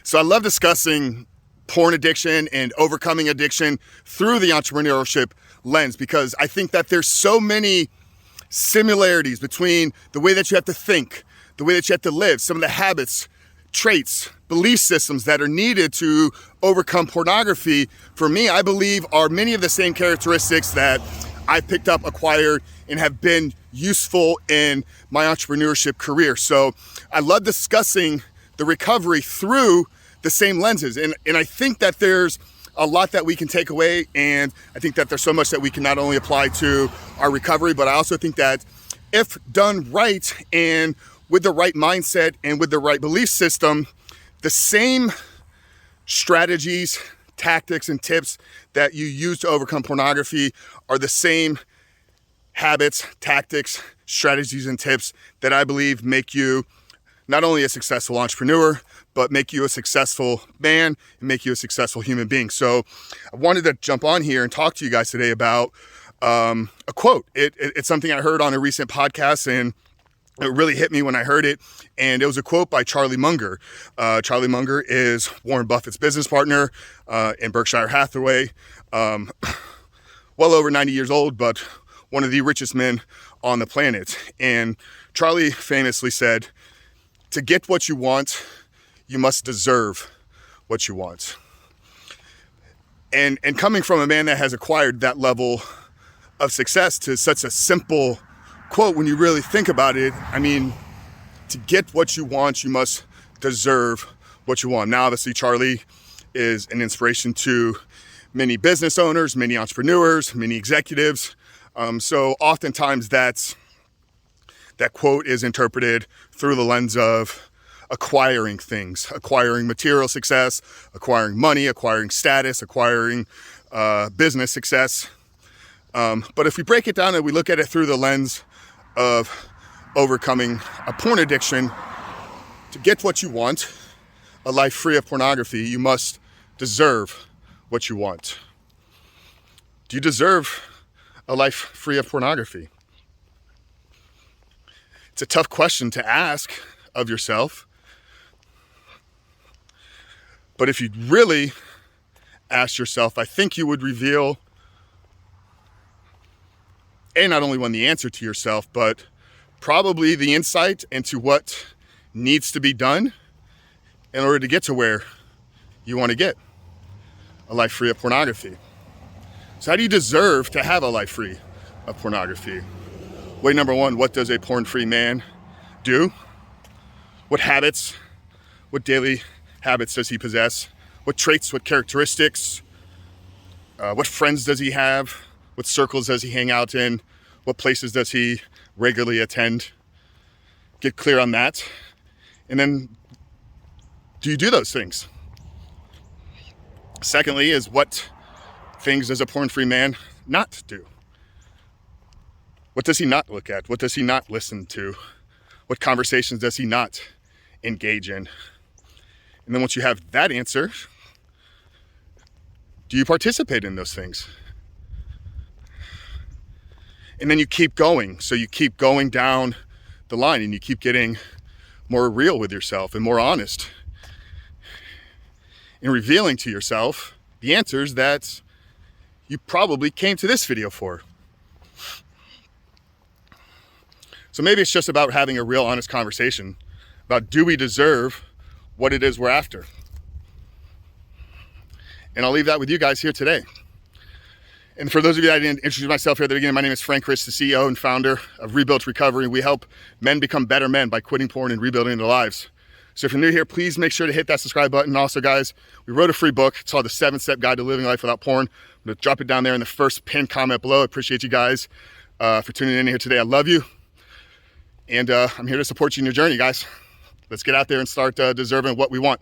So I love discussing porn addiction and overcoming addiction through the entrepreneurship lens, because I think that there's so many similarities between the way that you have to think, the way that you have to live, some of the habits, traits, belief systems that are needed to overcome pornography. For me, I believe are many of the same characteristics that I picked up, acquired, and have been useful in my entrepreneurship career. So I love discussing the recovery through the same lenses. And I think that there's a lot that we can take away. And I think that there's so much that we can not only apply to our recovery, but I also think that if done right and with the right mindset and with the right belief system, the same strategies, tactics, and tips that you use to overcome pornography are the same habits, tactics, strategies, and tips that I believe make you not only a successful entrepreneur, but make you a successful man and make you a successful human being. So I wanted to jump on here and talk to you guys today about a quote. It's something I heard on a recent podcast, and it really hit me when I heard it. And it was a quote by Charlie Munger. Charlie Munger is Warren Buffett's business partner in Berkshire Hathaway. Well over 90 years old, but one of the richest men on the planet. And Charlie famously said, "To get what you want, you must deserve what you want." And coming from a man that has acquired that level of success to such a simple quote, when you really think about it, I mean, to get what you want, you must deserve what you want. Now, obviously, Charlie is an inspiration to many business owners, many entrepreneurs, many executives. So oftentimes that quote is interpreted through the lens of acquiring things, acquiring material success, acquiring money, acquiring status, acquiring business success. But if we break it down and we look at it through the lens of overcoming a porn addiction, to get what you want, a life free of pornography, you must deserve what you want. Do you deserve a life free of pornography? It's a tough question to ask of yourself. But if you really ask yourself, I think you would reveal, not only the answer to yourself, but probably the insight into what needs to be done in order to get to where you want to get, a life free of pornography. So how do you deserve to have a life free of pornography? Way number one, what does a porn-free man do? What habits, what daily habits does he possess? What traits, what characteristics? What friends does he have? What circles does he hang out in? What places does he regularly attend? Get clear on that. And then, do you do those things? Secondly is, what things does a porn-free man not do? What does he not look at? What does he not listen to? What conversations does he not engage in? And then once you have that answer, do you participate in those things? And then you keep going. So you keep going down the line and you keep getting more real with yourself and more honest in revealing to yourself the answers that you probably came to this video for. So maybe it's just about having a real honest conversation about, do we deserve what it is we're after? And I'll leave that with you guys here today. And for those of you that I didn't introduce myself here at the beginning, my name is Frank Rich, the CEO and founder of Rebuilt Recovery. We help men become better men by quitting porn and rebuilding their lives. So if you're new here, please make sure to hit that subscribe button. Also, guys, we wrote a free book. It's called The 7-Step Guide to Living Life Without Porn. I'm going to drop it down there in the first pinned comment below. I appreciate you guys for tuning in here today. I love you. And I'm here to support you in your journey, guys. Let's get out there and start deserving what we want.